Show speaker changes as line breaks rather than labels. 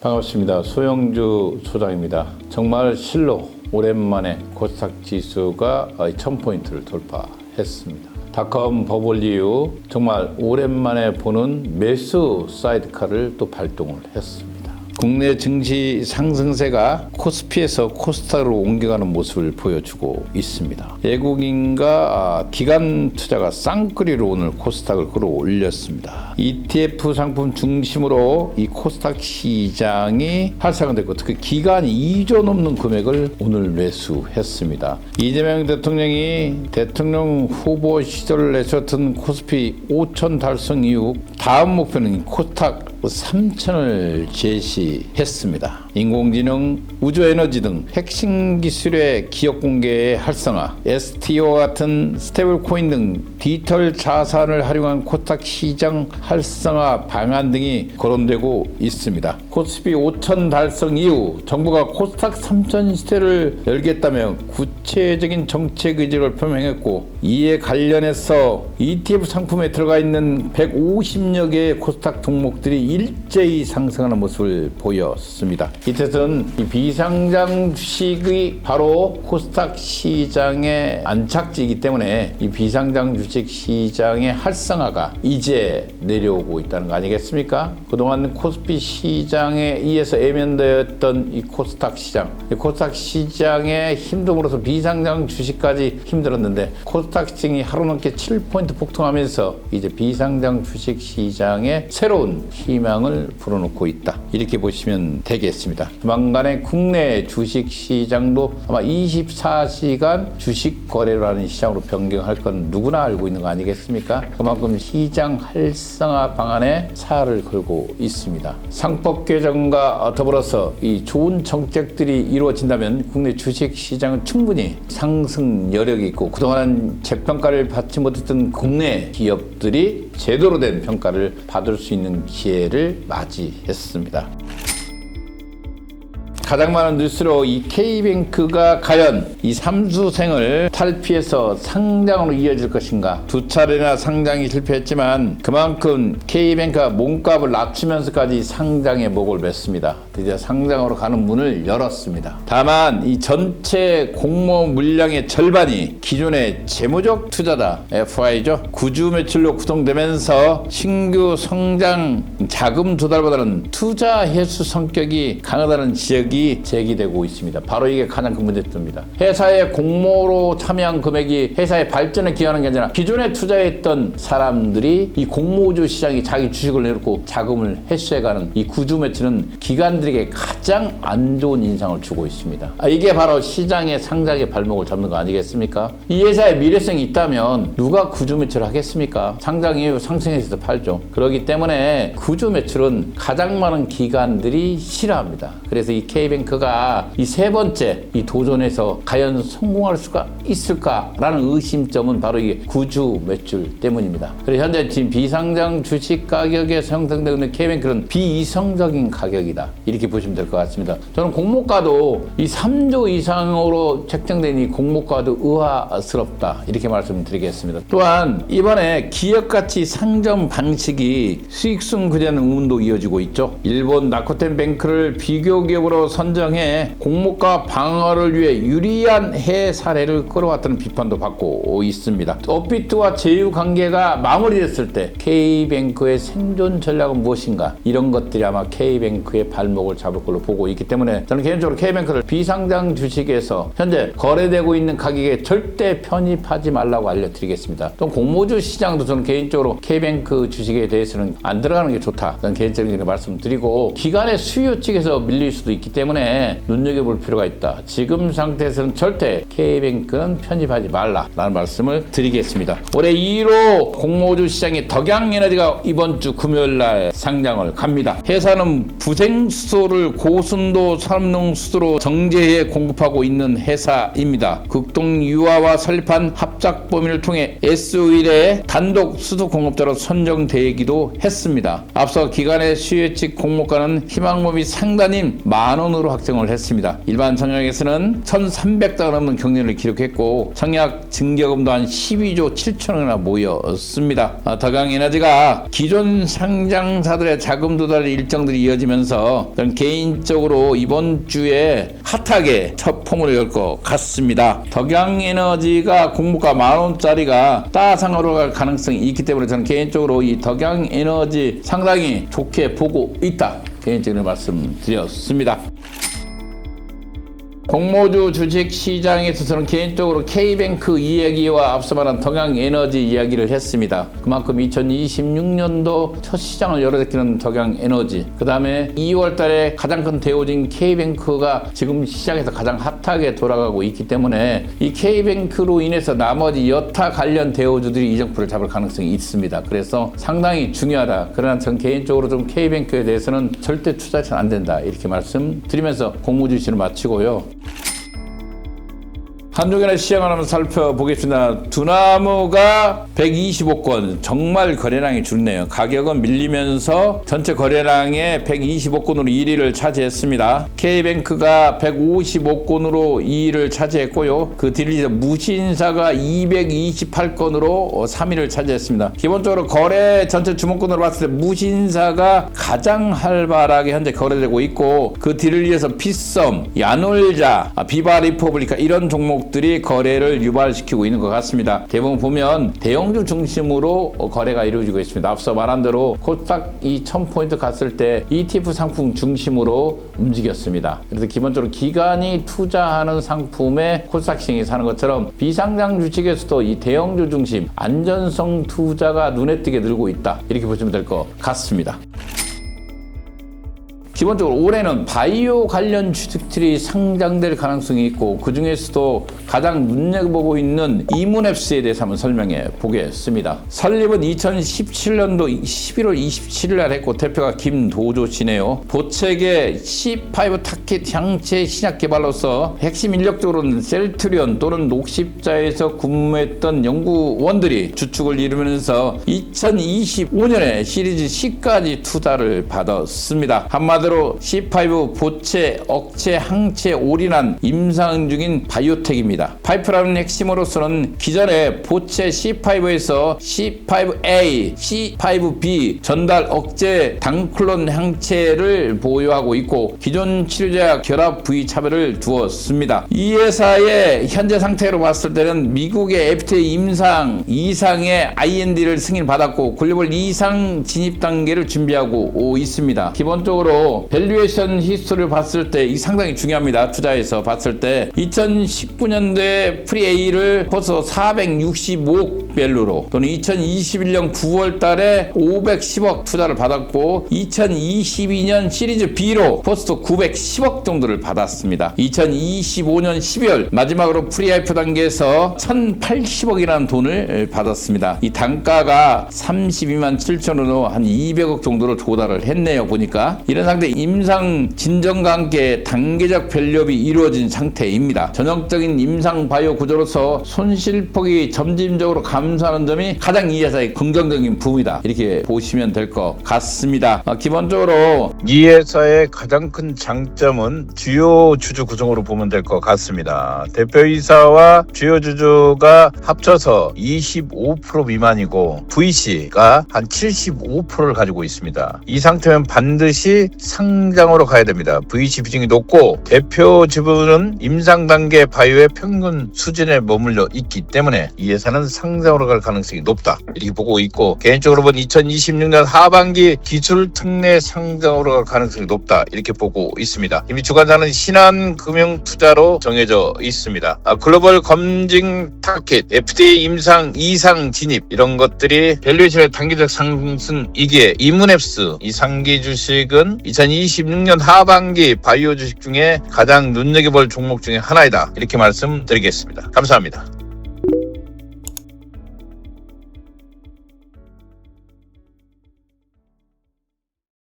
반갑습니다. 소영주 소장입니다. 정말 실로 오랜만에 코스닥 지수가 1000포인트를 돌파했습니다. 닷컴 버블 이후 정말 오랜만에 보는 매수 사이드카를 또 발동을 했습니다. 국내 증시 상승세가 코스피에서 코스닥으로 옮겨가는 모습을 보여주고 있습니다. 외국인과 기관 투자가 쌍끌이로 오늘 코스닥을 끌어올렸습니다. ETF 상품 중심으로 이 코스닥 시장이 활성화됐고 특히 기간이 2조 넘는 금액을 오늘 매수했습니다. 이재명 대통령이 대통령 후보 시절을 내세웠던 코스피 5천 달성 이후 다음 목표는 코스닥 3천을 제시했습니다. 인공지능, 우주에너지 등 핵심 기술의 기업 공개의 활성화, STO 같은 스테이블 코인 등 디지털 자산을 활용한 코스닥 시장 활성화 방안 등이 거론되고 있습니다. 코스피 5천 달성 이후 정부가 코스닥 3천 시대를 열겠다며 구체적인 정책 의지를 표명했고, 이에 관련해서 ETF 상품에 들어가 있는 150여 개의 코스닥 종목들이 일제히 상승하는 모습을 보였습니다. 이 뜻은 이 비상장 주식이 바로 코스닥 시장의 안착지이기 때문에 이 비상장 주식 시장의 활성화가 이제 내려오고 있다는 거 아니겠습니까? 그동안 코스피 시장에 의해서 애면되었던 이 코스닥 시장, 이 코스닥 시장의 힘듦으로써 비상장 주식까지 힘들었는데 코스닥 시장이 하루 넘게 7포인트 폭등하면서 이제 비상장 주식 시장에 새로운 희망을 불어넣고 있다, 이렇게 보시면 되겠습니다. 조만간에 국내 주식 시장도 아마 24시간 주식 거래를 하는 시장으로 변경할 건 누구나 알고 있는 거 아니겠습니까? 그만큼 시장 활성화 방안에 사활을 걸고 있습니다. 상법 개정과 더불어서 이 좋은 정책들이 이루어진다면 국내 주식 시장은 충분히 상승 여력이 있고, 그동안 재평가를 받지 못했던 국내 기업들이 제대로 된 평가를 받을 수 있는 기회를 맞이했습니다. 가장 많은 뉴스로 이 K뱅크가 과연 이 삼수생을 탈피해서 상장으로 이어질 것인가. 두 차례나 상장이 실패했지만 그만큼 K뱅크가 몸값을 낮추면서까지 상장의 목을 맸습니다. 드디어 상장으로 가는 문을 열었습니다. 다만 이 전체 공모 물량의 절반이 기존의 재무적 투자자 FI죠. 구주 매출로 구성되면서 신규 성장 자금 조달보다는 투자 회수 성격이 강하다는 지적이 제기되고 있습니다. 바로 이게 가장 큰 문제점입니다. 회사의 공모로 참여한 금액이 회사의 발전에 기여하는 게 아니라 기존에 투자했던 사람들이 이 공모주 시장에 자기 주식을 내놓고 자금을 회수해가는 이 구주 매출은 기관들에게 가장 안 좋은 인상을 주고 있습니다. 이게 바로 시장의 상장의 발목을 잡는 거 아니겠습니까? 이 회사의 미래성이 있다면 누가 구주 매출을 하겠습니까? 상장 이후 상승해서 팔죠. 그렇기 때문에 구주 매출은 가장 많은 기관들이 싫어합니다. 그래서 이 K뱅크가 이 세 번째 이 도전에서 과연 성공할 수가 있을까라는 의심점은 바로 이게 구주 매출 때문입니다. 그래서 현재 지금 비상장 주식 가격에서 형성되고 있는 K뱅크는 비이성적인 가격이다, 이렇게 보시면 될 것 같습니다. 저는 공모가도 이 3조 이상으로 책정된 이 공모가도 의아스럽다, 이렇게 말씀드리겠습니다. 또한 이번에 기업가치 상점 방식이 수익성 그대는 의문도 이어지고 있죠. 일본 라쿠텐 뱅크를 비교 기업으로 선정해 공모가 방어를 위해 유리한 해외 사례를 끌어왔다는 비판도 받고 있습니다. 업비트와 제휴 관계가 마무리됐을 때 K뱅크의 생존 전략은 무엇인가, 이런 것들이 아마 K뱅크의 발목을 잡을 걸로 보고 있기 때문에 저는 개인적으로 K뱅크를 비상장 주식에서 현재 거래되고 있는 가격에 절대 편입하지 말라고 알려드리겠습니다. 또 공모주 시장도 저는 개인적으로 K뱅크 주식에 대해서는 안 들어가는 게 좋다, 저는 개인적인 말씀드리고, 기관의 수요 측에서 밀릴 수도 있기 때문에 눈여겨볼 필요가 있다. 지금 상태에서는 절대 K뱅크는 편입하지 말라라는 말씀을 드리겠습니다. 올해 1호 공모주 시장의 덕양에너지가 이번 주 금요일 날 상장을 갑니다. 회사는 부생수소를 고순도 산업농수소로 정제해 공급하고 있는 회사입니다. 극동 유화와 설립한 합작 범위를 통해 S-오일의 단독 수소 공급자로 선정되기도 했습니다. 앞서 기관의 수혜측 공모가는 희망범위 상단인 10,000원으로 확정을 했습니다. 일반 청약에서는 1,300달 넘는 경륜을 기록했고 청약 증여금도 한 12조 7천원이나 모였습니다. 덕양에너지가 기존 상장사들의 자금 조달 일정들이 이어지면서 저는 개인적으로 이번 주에 핫하게 첫 포문을 열 것 같습니다. 덕양에너지가 공모가 10,000원짜리가 따상으로 갈 가능성이 있기 때문에 저는 개인적으로 이 덕양에너지 상당히 좋게 보고 있다, 개인적으로 말씀드렸습니다. 공모주 주식시장에서 저는 개인적으로 K뱅크 이야기와 앞서 말한 덕양에너지 이야기를 했습니다. 그만큼 2026년도 첫 시장을 열어제끼는 덕양에너지, 그 다음에 2월 달에 가장 큰 대우진 K뱅크가 지금 시장에서 가장 핫하게 돌아가고 있기 때문에 이 K뱅크로 인해서 나머지 여타 관련 대우주들이 이정표를 잡을 가능성이 있습니다. 그래서 상당히 중요하다. 그러나 전 개인적으로 좀 K뱅크에 대해서는 절대 투자해서는 안 된다, 이렇게 말씀드리면서 공모주 시를 마치고요. 한종현의 시장을 한번 살펴보겠습니다. 두나무가 125건, 정말 거래량이 줄네요. 가격은 밀리면서 전체 거래량의 125건으로 1위를 차지했습니다. K뱅크가 155건으로 2위를 차지했고요. 그 뒤를 무신사가 228건으로 3위를 차지했습니다. 기본적으로 거래 전체 주목권으로 봤을 때 무신사가 가장 활발하게 현재 거래되고 있고, 그 뒤를 이어서 피썸, 야놀자, 비바리퍼블리카 이런 종목 들이 거래를 유발시키고 있는 것 같습니다. 대부분 보면 대형주 중심으로 거래가 이루어지고 있습니다. 앞서 말한 대로 코스닥 이 1000포인트 갔을 때 ETF 상품 중심으로 움직였습니다. 그래서 기본적으로 기관이 투자하는 상품에 코스닥 시장이 사는 것처럼 비상장 주식에서도 이 대형주 중심 안전성 투자가 눈에 띄게 늘고 있다, 이렇게 보시면 될 것 같습니다. 기본적으로 올해는 바이오 관련 주식들이 상장될 가능성이 있고, 그 중에서도 가장 눈여겨보고 있는 이문앱스에 대해서 한번 설명해 보겠습니다. 설립은 2017년도 11월 27일 날 했고, 대표가 김도조 씨네요. 보책의 C5 타켓 향체 신약 개발로서 핵심 인력적으로는 셀트리온 또는 녹십자에서 근무했던 연구원들이 주축을 이루면서 2025년에 시리즈 C까지 투자를 받았습니다. 한마디로 C5 보체, 억체, 항체 올인한 임상 중인 바이오텍입니다. 파이프라는 핵심으로서는 기존의 보체 C5에서 C5A, C5B 전달 억제 당클론 항체를 보유하고 있고, 기존 치료제와 결합 부위 차별을 두었습니다. 이 회사의 현재 상태로 봤을 때는 미국의 FDA 임상 이상의 IND를 승인받았고, 글로벌 이상 진입 단계를 준비하고 있습니다. 기본적으로 밸류에이션 히스토리를 봤을 때 이 상당히 중요합니다. 투자에서 봤을 때 2019년도에 프리-A를 벌써 465억 밸류로, 또는 2021년 9월 달에 510억 투자를 받았고, 2022년 시리즈 B로 벌써 910억 정도를 받았습니다. 2025년 12월 마지막으로 프리-IPO 단계에서 1080억이라는 돈을 받았습니다. 이 단가가 32만 7천원으로 한 200억 정도로 조달을 했네요. 보니까 이런 상태 임상 진정과 함께 단계적 밸류업이 이루어진 상태입니다. 전형적인 임상 바이오 구조로서 손실폭이 점진적으로 감소하는 점이 가장 이 회사의 긍정적인 부분이다, 이렇게 보시면 될 것 같습니다. 기본적으로
이 회사의 가장 큰 장점은 주요 주주 구성으로 보면 될 것 같습니다. 대표이사와 주요 주주가 합쳐서 25% 미만이고 VC가 한 75%를 가지고 있습니다. 이 상태면 반드시 상장으로 가야 됩니다. VC 비중이 높고 대표 지분은 임상 단계 바이오의 평균 수준에 머물러 있기 때문에 이 회사는 상장으로 갈 가능성이 높다, 이렇게 보고 있고, 개인적으로 본 2026년 하반기 기술 특례 상장으로 갈 가능성이 높다, 이렇게 보고 있습니다. 이미 주관사는 신한금융투자로 정해져 있습니다. 글로벌 검증 타켓, FDA 임상 이상 진입 이런 것들이 밸류에이션의 단기적 상승이기에 이문앱스 이 상기 주식은 2026년 하반기 바이오 주식 중에 가장 눈여겨볼 종목 중에 하나이다, 이렇게 말씀드리겠습니다. 감사합니다.